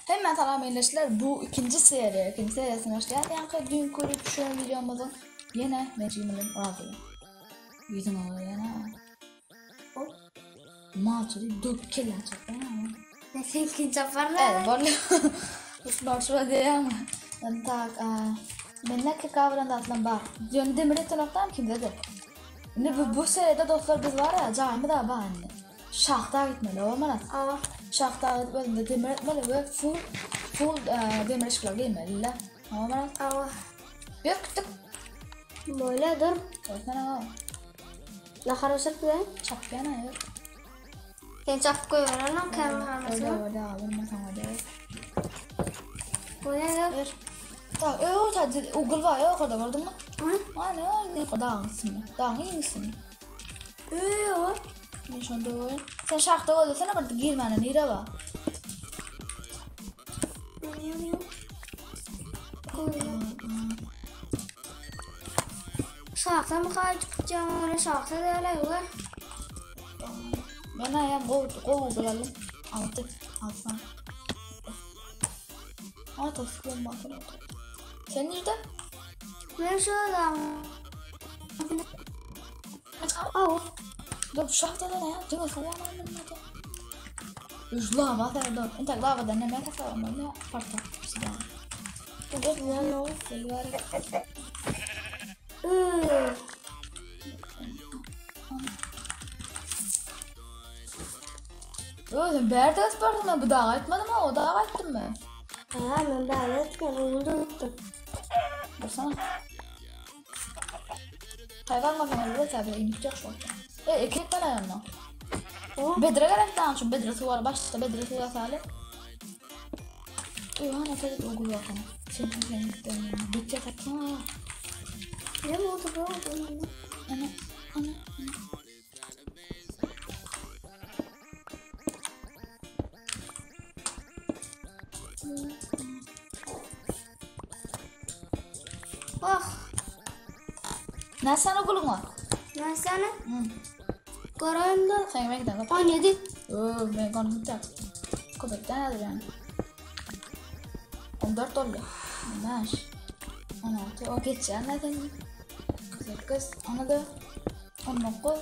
Hemen tamam eyleştiler. Bu ikinci seriyasını başlayalım. Yani dün koyup şu videomuzun yine meciminin razıyım. Yüzüm oluyor yana. O maçı dök kelen çaktan ama. Neyse ikinci yaparlar. Evet böyle. Başla diye ama. Ben tak ben ne ki kavran da atlan bak. Dün demiri tanıktan kim dedi? Ne bu seride dostlar biz var ya cami da var anne. Şahta gitmeli olmaz. Aa. Şahta bölümde demir etmeli ve full demir işler giymeli. Olmaz. Aa. Büyüktük. Böyle dur. Öğretmen Ne karışır bu? çapkana yok. Sen çap koyuyorlar lan kamerasına. Öyle alırım sana diye. Bu ne ya? Tak, o tadı Google var ya o kadar vardı mı? Hı? Ne kadar mısın? Daha iyi misin? Yok. Ne şu anda oyun? Sen şahta olursan ama girmene nere var? Şahta mı kaçacağım? Öyle şahta da öyle yok. Ben ayağım kovu bulalım. Alsan. Sıkıyorum bakın. Sen nerede? Ben şurada. Aa. Dur şahta ne ya? Canım falan anlamadım. Üç lava da. Entar lava da ne merak etme ne farklı. Evet ne oldu? Oğlum berda sportum ben bu dağa etmedim ama o dağa ettim mi? Ha ben böyle etken unuttum. Dursana. Hayvan makinesi de tabi inecek şu an. Ekmek ben ayağımda. Bedre gerek daha şu bedre su var başta bedre su var sale. Ne kadar oğul bakalım. Sen bütçe katma. Ne oldu bu? Ana. Oh. Ne sen okulun var? Ne sana? Hı. Karayım da. Sen yemek de 17. Ben konum tutar. Köpekten nedir yani? 14 oldu. Maş. 16. O geçen neden? 8. Ona da 19.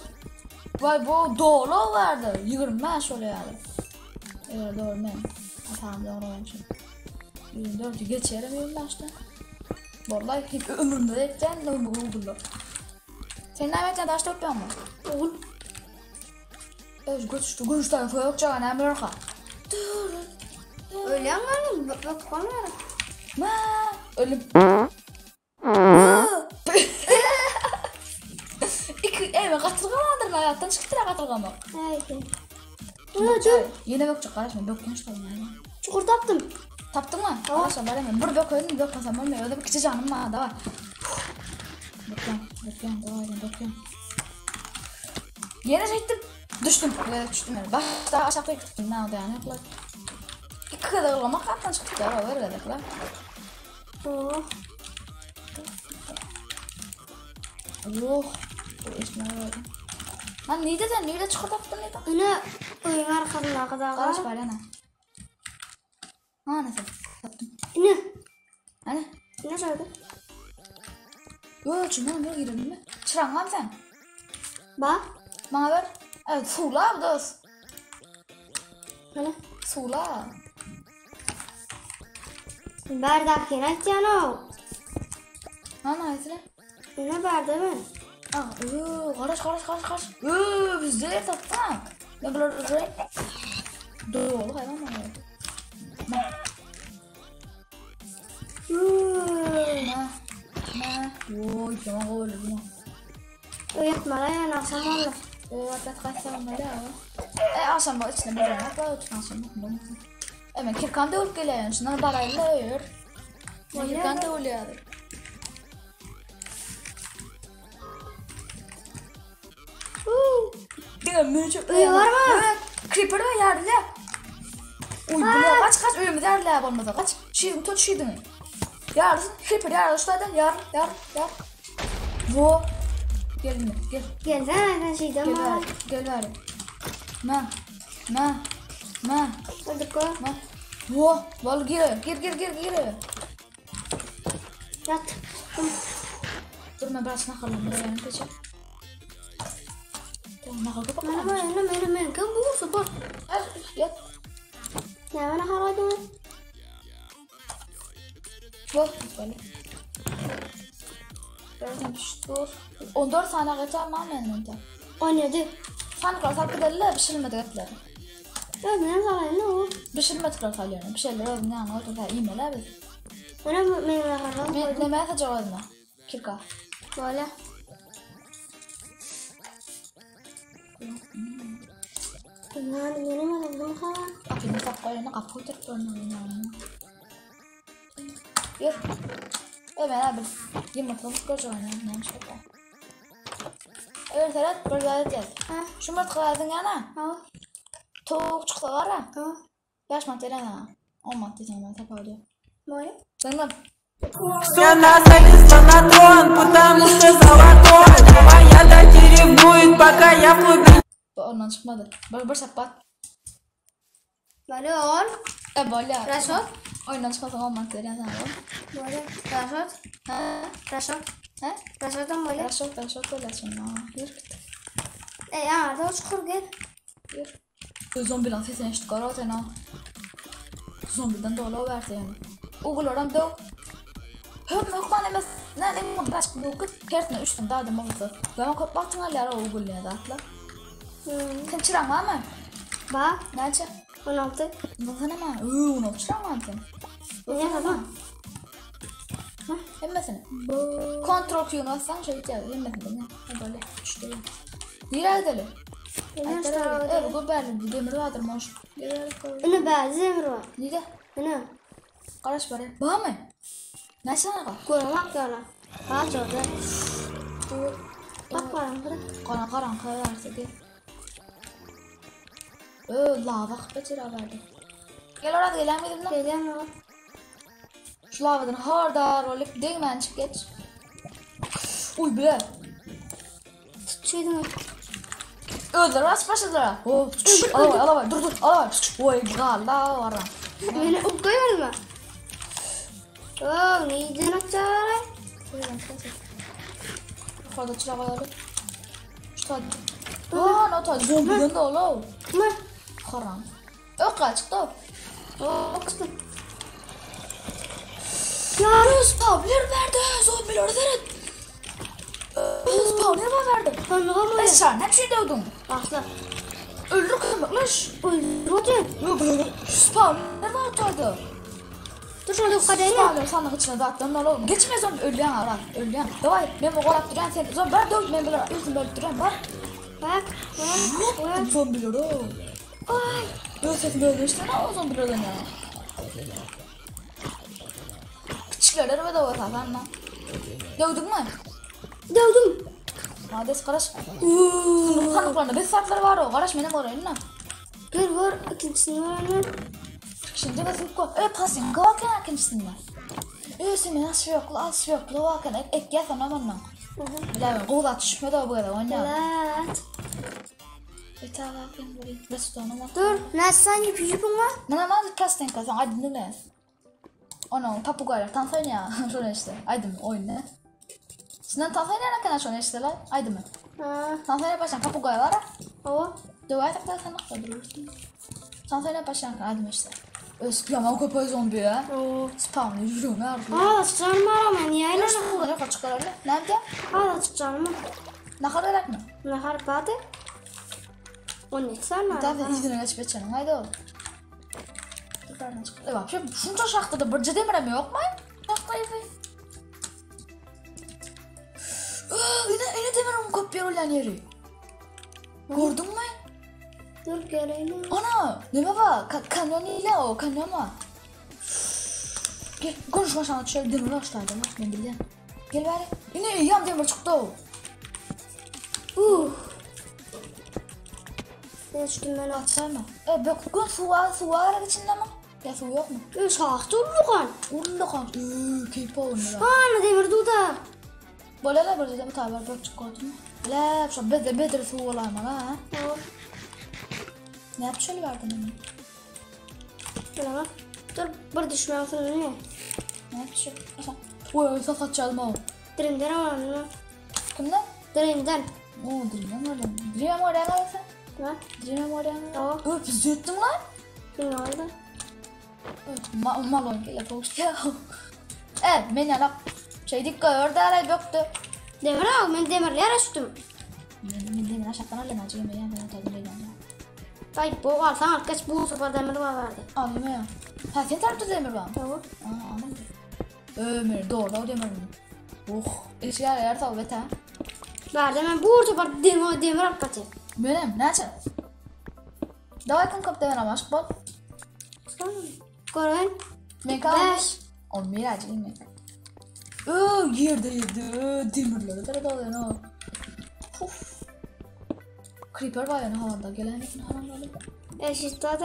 Vay bu doğru vardı. 25 oluyor yani. Evet doğru ben. Tamam doğru olmuş. 24'ü geçerim 25'ten. Vallahi hiç ömrümde de ekten ne bu. Sen ne yapacağın taş topluyor mu? Oğul. Evet götüştü. Gülüşten koyuk çağın Amerika. Öyle anlarım. Bak kamera. Ma ölüm. Evet katılgamadır mı hayattan çıktı ya katılgamak. Haydi. Yine bak çok karışma bak konuş tabii yani. Çukur taptım. Taptın mı? Arkadaşlar var hemen. Burada koydum yok kasam olmuyor. Öyle bir küçük canım var da var. Bakıyorum. Yere çektim. Düştüm. Böyle düştüm yani. Başta aşağıda gittim. Ne oldu yani? Yok İki kadar olmak kaptan çıktık ya. Öyle dedik lan. Oh. Yok. Bu iş ne oldu? Lan neydi sen? Neydi çıkartattın neydi? Yine oyun arkamda kadar. Karış var yana. Nasıl? Yaptım. Yine. Hani? Yine şöyle. Yok çınarım yok girelim mi? Çıran var mı sen? Bak. Bana ver. Evet suğla bu dost. Hani? Suğla. Bardak yine açacaksın o. Neyse. Yine bardak mı? Karış. Biz de tattık. Ne böyle renk? Doğru hayvan mı? Oy tamam oldu bu. Yapma lan yani akşam olur. Hatta kaçsam öyle ya. Akşam bu içine bir renk var otursan sonra. Evet kirkan da olup geliyor yani. Şunlar barayla öğür. Kirkan da oluyor. Uyu var mı? Creeper var yerde. Uy bunu kaç uyumda yerde olmadı kaç. Şirin tut şirin. Yarın Creeper yarın ustadı yarın. Bu. Gel. Gelsene ben şeyden var. Gel ver. Ma. Hadi koy. Wo, bol gir. Yat. Dur ben biraz nakalayım buraya peçe. Nakal kapak. Mana kan bu sebab. Yat. Ya mana haradım. Wo, böyle. Gördüm şu. 14 saniye geçer mi annemden de? 17. Sen kadar giderler, pişirmedi etler. Ya ne zaman ne o? Pişirmedi kadar bir şeyler öldü yani ortada iğmeler biz. Mana memang haradım. Ne meğer cevabına? Kirka. Böyle. Yani benim adım falan. Akhirnya tak koyana kapı terpenuhnya. Yuk. Ben bir yumurtalık kocaman yani şaka. Evet Serhat böyle gel. Ha? Şu mırtkaladın yana. Ha? Tavuk çıktı var ya. Ha? 5 manat yana. 10 manat diyeceğim ben tabii. Böyle. Canım. Все насадится на трон, потому что золотой. Моя дочь ревнует, пока я в клубе. Ondan çıkmadı. Bir sapat. Böyle ol. Böyle. Rasot. Oyundan çıkmadı 10 manat yana. Böyle. Rasot. Ha? Rasot. Ha? Rasot'tan böyle. Rasot böyle sonra. Yürü. Ya da çıkır gel. Yürü. Zombiden sesini işte karat ena. Zombiden dolu verdi yani. Uğurlarım da. Hep mekman emes. Ne diyeyim başka bu kız kertine 3 tane daha demek oldu. Ben o baktın hala uğurluya da atla. Sen çıran var mı? Bak. Nerede? 16. Nasıl ne var? Onu çıran var mı? Ne kadar? Hemmesini. Kontrol Q'nu atsan şey içer. Hemmesini ne? Böyle. İşte. Nereye gidelim? Evet bu belli. Demir vardır moş. Ini bazı emir var. Nide? Ini. Karış bari. Bağ mı? Ne sana bak? Koymak yana. Bak orada. Bak var burada. Karan kayarsa gel. Lava kaçıra verdi. Gel orada gelemedim lan. Geliyorum lan. Şu lavadan hardar olup değmen çık geç. Uy bile. Tutuşuydum. Öldür rast başladılar. Oh, alavay dur alavay. Oy gala var. Beni koyar mı? Oh, neyden açar? Fazla çıra var. Şu tadı. Oh, ne tadı? Zombiden de ol. Ne? Karan. Yok kaçtı. Oh, kıstım. Yarın spawner verdi. Zombiler verin. Spawner mi verdi? Kanlığa mı? Ben sana şey dövdüm. Asla. Öldür kırmıkmış. Öldürdün. Yok spawner var ortaydı. Dur şöyle yukarıya. Spawner sandık içine dağıttım. Ne olur? Geçme zombi öldüren arar. Öldüren. Davay ben bu kolak duran sen. Zombi ben dövdüm ben böyle yüzüm böyle duran var. Bak. Yok zombiler o. Ay. Böyle sesim böyle işte ne o zombilerden ya. Küçükler ve davay zaten lan. Dövdün mü? Dövdüm. Hadi karış. Kanıklarında 5 saatler var o. Karış benim oraya lan. Bir var ikincisini var lan. Şimdi ben koy. Pasın kavakın ikincisinde. Senin asfiyoklu vakın ek gel sana bana. Bilemem. Kola düşmedi o böyle oyna. Evet. Tamam ben burayı restoranıma. Dur. Nasıl sanki pijipin var? Bana mazı kasten kazan. Aydın ne? Ono papugaylar tanfayın ya. Şöyle işte. Aydın oyun ne? Sizden tanfayın ne kadar şöyle işte lan. Aydın mı? Tanfayın baştan papugaylar. O. Dua tak sen nakta durursun. Tanfayın baştan aydın işte. Yaman köpeği zombi ya. Spawn yürüyor ne yapıyor? Aa sıçrarım var ama niye öyle? Nasıl kullanıyor kaç kararlı? Nerede? Aa sıçrarım. Ne kadar mı? Ne kadar badı? O ne sana? Tamam izine geçip geçelim. Haydi oğlum. Yukarıdan çık. Evet şimdi şunca şahtada bir cedemirem yok mu? Şahtayı be. Yine demirim kopya olan yeri. Gördün mü? Dur geleyim. Ana ne baba kanyon ile o kanyon var. Gel konuşma sana şöyle demir açtaydı lan ben bildim. Gel bari. Yine yan demir çıktı o. Ben düştüm ben at. Atsana. Bugün su var içinde mi? Ya su yok mu? Şahtı ulukan. Urunda kan. Keyif olun ya. Aa ne demir duda. Böyle la böyle de bir tabi bak çıkartma. La şu bedre su olay mı la? O. Ne yapıyor şöyle verdin onu? Bilemem. Dur bir düşmüyorsun ne? Ne bir şey? Oy safat çalma o. Dirimden alalım. Kimden? Dirimden. Oo dilimden öyle. Dilimden oraya kalsın. Ne? Dilimden oraya. Tamam. Öp züttüm lan. Ne oldu? Malon gele fokusta. Men yana şey dikkat orada ara yoktu. Demir al, ben demirler açtım. Men demir aşağıdan alın acıyım ben tadım edeceğim. Ay bu alsan arkadaş bu sefer demir var verdi. Alayım ya. Ha sen tarafta demir var. Tamam. Anladım. Ömür doğru o demir mi? Eşya yer tabi bete. Verdi ben bu sefer demir arkadaş. Benim ne açın? Давай кым demir amaşık bol. Görün. Men kalmış. 5. On miracıyım men. Yerde demirleri de doluyor no. Creeper var yani havada gelen için haram böyle. Eşit tadı.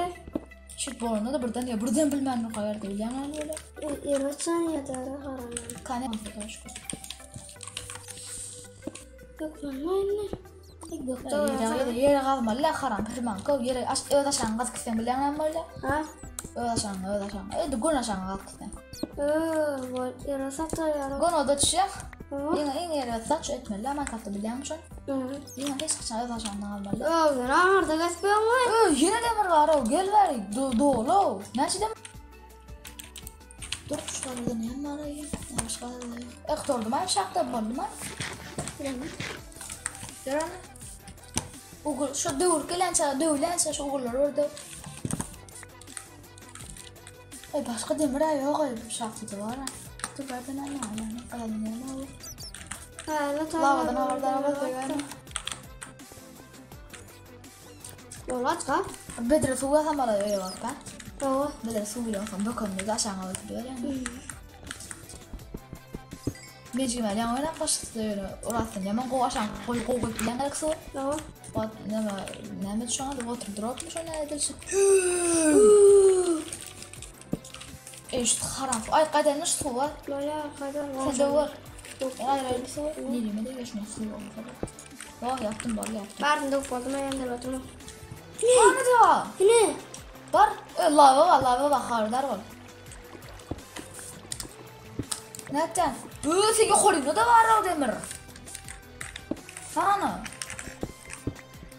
Şut borunda da buradan bilmem ne kadar değil yani öyle. Evet saniye daha haram. Kane arkadaş. Yok lan ne? Yere kalma la haram firman ko yere öda şangat kısen bilen ama öyle. Ha? Öda şangat. Gona şangat kısen. Var yarasat ya. Gona da çiğ. Yine yere saç etme la ama katı bilen şu. Hı. Yine hiç kaçan öda şangat almalı. Ben arda gaspıyorum lan. Yine demir var o gel ver dolu. Ne çiğ demir? Dur kuşları da ne var ya? Başka da yok. Ektordum ay şakta buldum ay. Görün. Oğul şu dövlense şu oğullar orada. Ay başka demir yok ay şaftı da var. Dur ben anlamadım. Alalım ne olur. Lavadan oradan koyalım. Yolat ka? Bedre suya sama öyle bak ben. Tamam. Bedre suya sama bakın ne aşağı atıyor yani. Mecbur yani ona başlıyor. Orası yaman ko aşağı koy bilen gerekse. Tamam. Bak ne şu anda water dropmuş ona edilsin. İşte haram. Ay kaderinde su var. Böyle kadar Sende var. Yok. Hayır bir su var. Ne diyeyim de geçmiyor su var. Oh yaptım bari yaptım. Ben de okudum ben de okudum. Ne diyor? Ne? Var. Lava var. Hardar var. Nereden? Senin koruyunda da var o demir. Sana.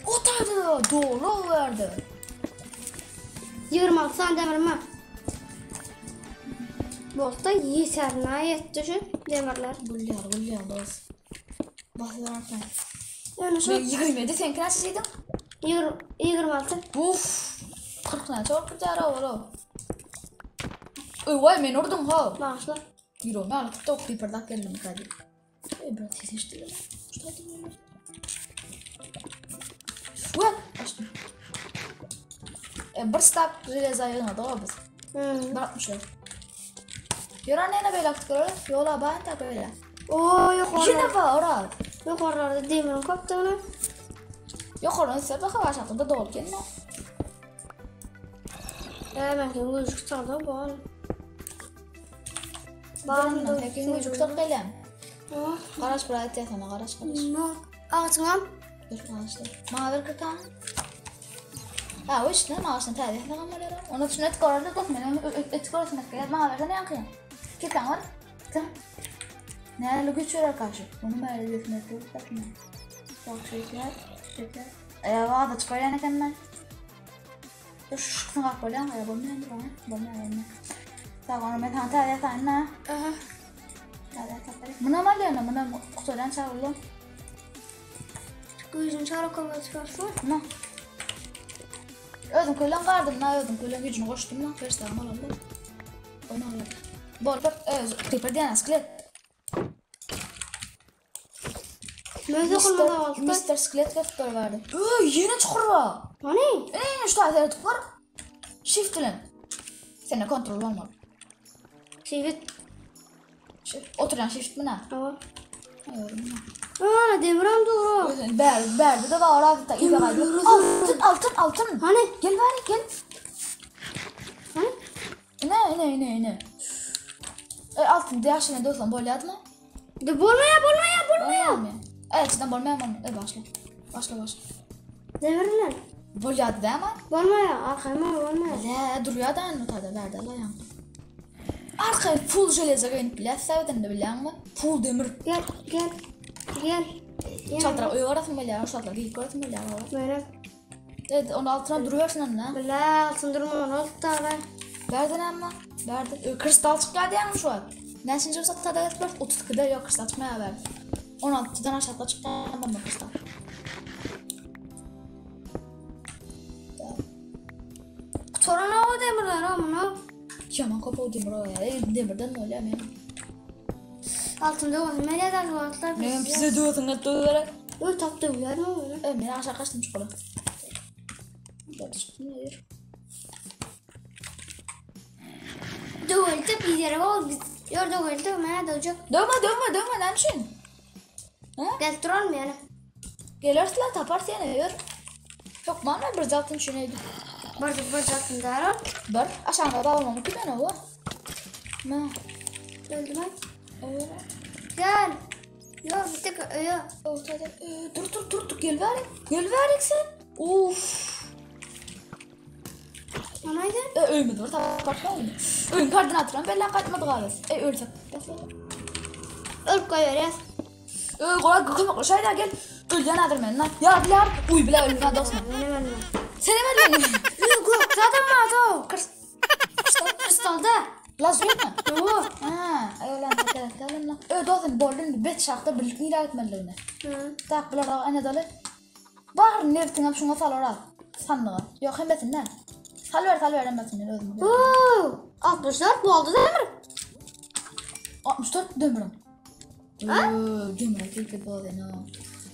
O tarzı dolu verdi. 26 tane demir mi? Bolta yeterine yetti şu demirler. Gülüyor bas. Basılarken. Yani şu Ben 27 sen kaç yedin? 26. Uf. 40 ne çok güzel oldu. Vay men ordum ha. Başla. Giro ne alıp da creeper'dan geldim kadi. Biraz ses işte. Vay. Açtım. Bir stop железа da biz. Bırakmışlar. Yoran ne böyle aktık öyle? Yola ben de böyle. Oo yok Yine orada. var orada. Yok orada demirin koptu onu. Yok orada ise bak var şartında doğru kendine. Ben kim gözük çaldı bu. Bağımda peki müzik çok gelem. Oh. Garaj buraya telefona garaj. No. Ağzından. Dur garajda. Mavi kırkan. Ha o işte maaşını tarih falan var ya. Onu için et kararlı dokmen. Et kararlı dokmen. Mavi ne yapayım? Kırkan var. Kırkan. Ne lo geçiyor karşı. Onu böyle defne tutup bakma. Çok şeyler. Ya vada çıkıyor ne kadar. Şu kısmı böyle ama ya bulmuyor mu? Bulmuyor yani. Tamam ben tane tarih tane. Aha. Buna mal yani buna kutudan çağırıyorum. Gözün çara kalma çıkarsın. Ne? Özüm köylen vardım ne özüm köylen gücünü koştum lan. Beş tane alalım. Onu alalım. Bol bak creeper diyen skelet. Nerede kalmadı altta? Mr. Skelet göster verdi. Yine çukur var. Hani? Şu tane tutar. Shift ile. Senin kontrol olmadı. Şivit. Oturan shift mi ne? Tamam. Hayır ne? Ana demiren doğru. Berdi de var abi. Altın. Hani? Gel bari gel. Hani? Ne? Altın diğer şeyine de olsan böyle atma. De bulmaya. Evet, içinden bolmayan başla. Başla. Demirler. Bolyadı değil mi? Olmaya, arkama olmaya. La duruyor da anı tadı verdi la yan. Arkaya full jeleza koyup bile sevdin de bilen mi? Full demir. Gel. Çatıra uyuyorsun böyle ya, çatıra giyip görüyorsun böyle ya. Böyle. Evet, onun altına duruyorsun anne. Böyle altın durma onu oldu da var. Verdin ama. Verdin. Kristal çıkardı yani şu an. Nesince olsa tadı etmez. 32'de yok kristal çıkmaya verdi. 16'dan aşağıda çıktı ama kristal. Sonra ne oldu demirler ama? Yaman kapağı demir o ya. Demirden öyle mi? Altında var. Nereye de varlar? Ne bize diyorsun ne diyorlar? Öyle taptı bu yer mi öyle? Evet, ben aşağı kaçtım çikolata. Burada çıktım ne yer? Dövüldü bir yere var. Yor dövüldü. Bana dövecek. Dövme ne için? Gel duralım yani. Gelirsin lan tapar seni yer. Yok bana bir zaten şunaydı. Barcak darım. Dur aşağıda da olmamı ki ben o. Ne? Öldü ben. Öyle. Gel. Yor bir tek öyle. Ortada. Dur gel verik sen. Of. Anaydı. Ölmedi var tapar mı? Ölüm koordinatörüm belli kaçmadı galiba. Ölsek. Öl koyuyoruz. Kolay kıkımak şeyler gel. Öldüğün adır ben lan. Ya biler. Uy bile ölümden dostum. Benim. Seni mi ölüyorsun? Yok zaten var o. Kristalda. Laz yok mu? Yok. Ha, öyle anlatayım lan. Dostum boldun bet şartta birlikte ilerletmeliğine. Tak bilir ana dalı. Var nereden şuna salar. Sandığı. Yok hem betinden. Salver emmesin özüm. 64 bu oldu değil mi? 64 demirim. Demir tilki bu ne?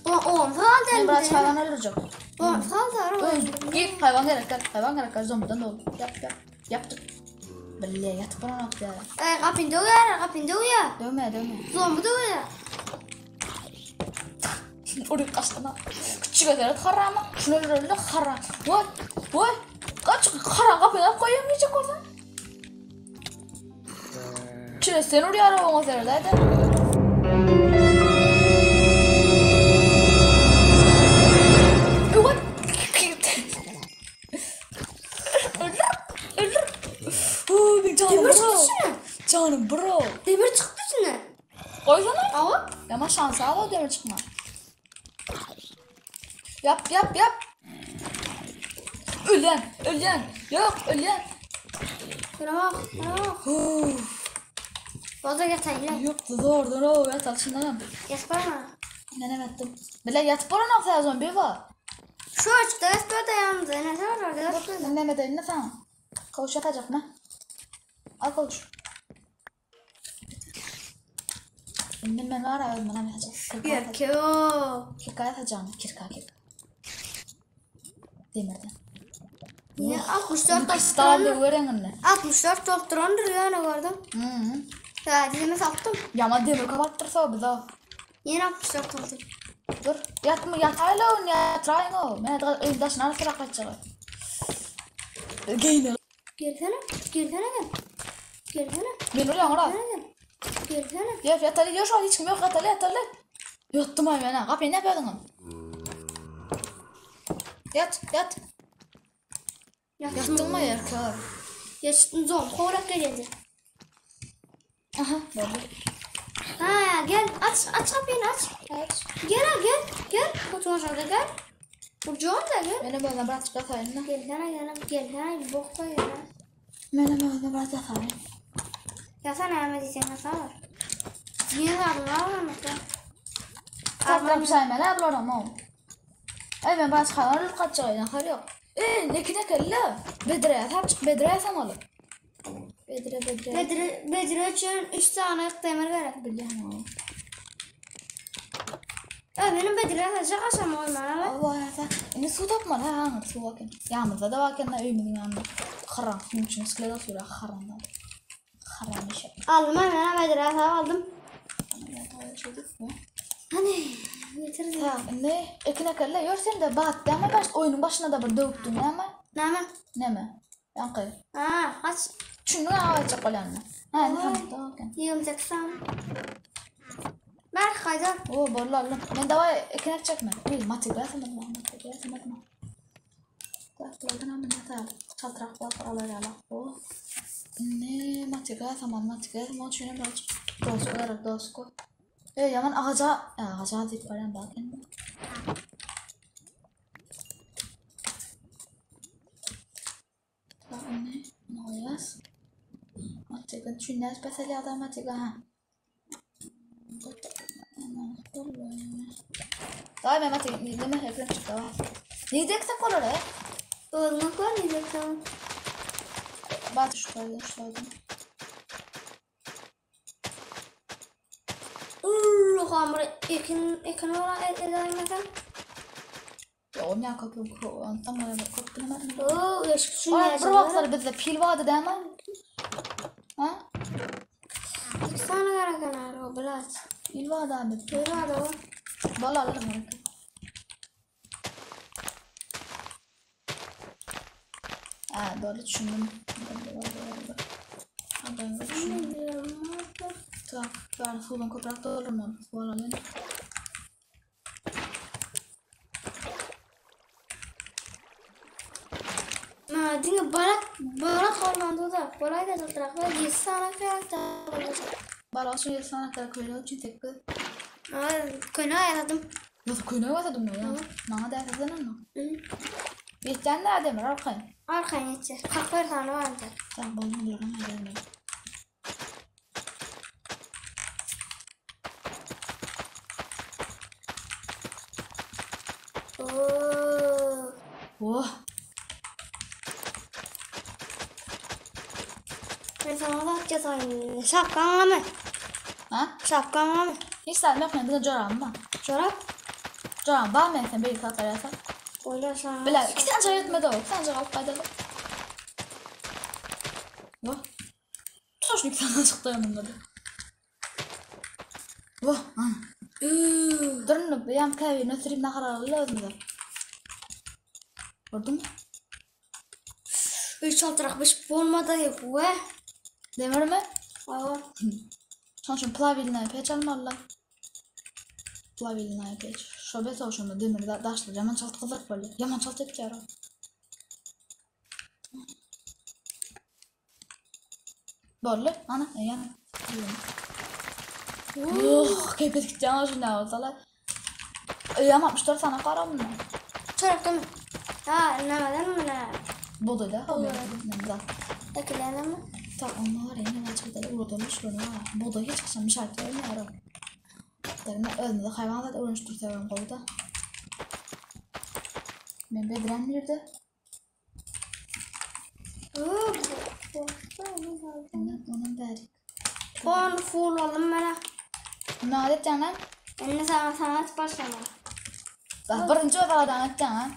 10 falan Ben değil. biraz hayvan öldürecek. 10 falan da. Git hayvan gerek zombiden doğru. Yaptık. Belle yatıp bana bak ya. Kapında uyar. Dövme. Zombi de uyar. Oraya kaçtına. Küçük ederek kara ama. Şunu öyle kara. Vay. Kaç kara kapıya koyamayacak oradan. Çile sen oraya arabama serdaydı. Canım bro. Demir çıktı içine. Koysana. Ama Ama şansı al o demir çıkma. Yap. Ölen. Yok ölen. bırak. Fazla yatayım. Yok zordur o ya talşınlarım. Yaspama. İnenemettim. Bile yatıp oran aksa zombi var. Şu açıkta yaspama da yalnız. Ne var orada yaspama. Ben Mehmet eline tamam. Kovuş yatacak mı? Al kovuş. Ben var ya bana ne yatacak? Kirka yatacağım. Kirka. Demirden. Yine 64 Kristallı doktoran. öğreninle. 64 doktoran duruyor ne gördüm. Ya dizime sattım. Ya ama demir kapattırsa o bize. Yine 64 oldu. Dur. Yatayla onu yatrayın o. Ben evdaşın arasına kaçacak. Giyine. Gelsene gel. Ben oraya ara. Gelsene. Yatalı diyor şu an hiç kim yok yatalı. Yattım ay bana. Kapıyı ne yapıyordun? Yat. Yattın mı yer kör? Yaşıttın zombi kovarak geldi. Aha böyle. Ha gel aç kapıyı aç. Gel. Otur aşağıda gel. Burcuğum da gel. Beni böyle bırak çıkartayım da. Gelsene bir bok koy ya. Beni böyle bırak çıkartayım. Ya sen Ahmet diyeceksin nasıl var? Niye var mı? Tatlı bir şey mi? Ne yapıyorum o? Ay ben bana çıkartayım kaçacak ya. Hayır yok. Ne kelle? Bedre'ye tapçık Bedre'ye samalı. Bedre için 3 tane demir gerek. Biliyorum o. Ya benim Bedre'ye kaçacak aşam olmalı. Allah ya sen. Ne su tapma la hangi su bakın. Yağmurda da bakın da öyümün yanında. Karan. Bunun için sıkıla sura karanlar. Karan işe. Aldım ben Bedre'ye aldım. Hani getirdim. Ya ne? Ekine kelle yorsen de battı ama oyunun başına da bir dövüktün ama. Ne mi? Yankı. Aç. Şunu ağacak olanla. Ha ne tamam. 28 tane. Berk kaydan. Oo borlarlı. Ben daha ekine çekme. Uy matı ben sana. Bulardan hemen atalım. Çaltırak bak alalım. O. Ne matiga tamam matiga. Ama şöyle biraz dosko. Yaman ağaca deyip veren bakın. Tamam ne? Ne oyaz? Matiga çünkü spesiyel adam matiga ha. Daha ben matiga ne mi ekran çıktı? Ne dekse kolor ya? Olmak var mıydı tamam? Bak şöyle. Hamur ikin ola edemeden. Ya o ne kapıyor? Tamam öyle kaptım ben. Oo, eski Aa, bir vakitler bizde pil vardı değil mi? Ha? Sana garagan o bilat. Pil vardı abi. Peyva da o. Vallahi alırım. Ha doğru düşündüm. Ben düşündüm. Tak, ben fulun koprakta olurum onu. Vallahi. Dinle barat hormonda da kolay da tutraklar sana karakter. Balasın ya sana kadar koyuyor için tek kız. Köyüne ayarladım. Nasıl koyuyor vasa dumno ya? Nana da yazanın mı? Bizden de adem arkayım. Arkaya geçecek. 41 tane vardı. Sen bunu diyorum adem. Oh. Ben sana da atacağım. Şapkan mı? Ha? Şapkan mı? Hiç sen yok ne? Bize coran mı? Çorap? Coran var mı? Sen bir tatlar yasak. Öyle sana. Bile iki tane çay etmedi o. İki tane çay faydalı. Vah. Tuş bir tane çıktı yanımda. Vah. Durun yam kahve nötrüm ne kadar lazım da. Gördün mü? Üç altrakmış olmadı yok ve. Demir mi? Aa. Sonuçta plavilina peç almalı. Plavilina peç. Şöbet oluşumda demir daşlı. Yaman çaltı kızak böyle. Yaman çaltı hep kârı. Böyle. Ana. Yani. Oh, keyfet gitti ama şimdi olsalar. Yaman 64 tane karam mı? Çorap değil mi? Ha, nemeden mi ne? Budu da. Nemden. Ekileyen mi? Tak onlar yine başkaları uğramış bunu. Budu hiç kısım şartları ne ara. Derine özünde hayvanlar da öğreniştir seven kolda. Ben bediren nerede? Onun beri. Puan full oldum bana. Ne adet canan? Eline sana sanat başlama. Daha birinci odadan canan.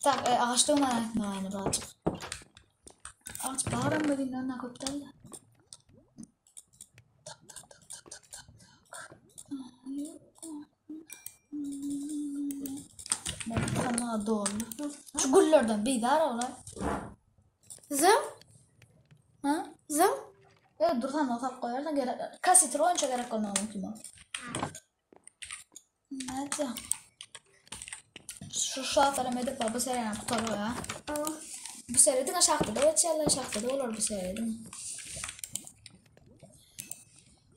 Tak ağaçta ona etme aynı birazcık. Ağaç bağıran mı dinlen ne koptal da. Ben sana doğru. Şu güllerden bir daha ola. Zım? Ha? Zım? Ya dur sen not koyarsan gerek. Kasit oyunca gerek olmaz mümkün mü? Hadi. Şu haftada medip var bu seriden tutarıyor ya. Bu seriden aşağıda da geçerler aşağıda da olur bu seriden.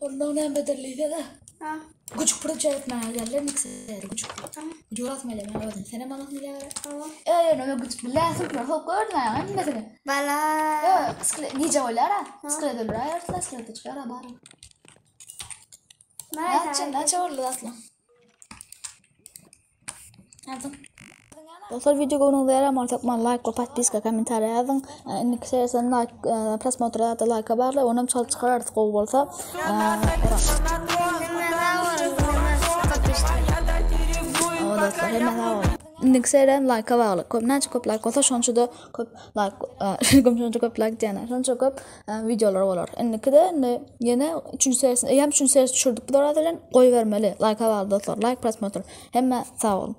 Ondan en bedelliği de. Ha. Küçük proje etmeye gelirler mikser küçük. Küçük atmayla ben öğrendim. Sen bana ne diyorlar? Tamam. Ne küçük billahi proje gördün ya mesela. Bala. Ya nice olara. Sıkıntı olur ya. Sıkıntı çıkar bari. Ne çağırdı aslan. Hadi. Dostlar video görüntüleri artık like ve подписка комментарий yazın. İndik sersen like просмотра da like barla onam çal çıkar artık o bolsa. Dostlar hemen tamam. İndik sersen like bağlı. Köp like olsa şonçuda köp like köp like diyene. Şonçuda köp videolar olur. İndik de yine 3. serisi hem 3. serisi düşürdük. Bu da koy vermeli. Like bağlı dostlar. Like просмотр. Hemen sağ olun.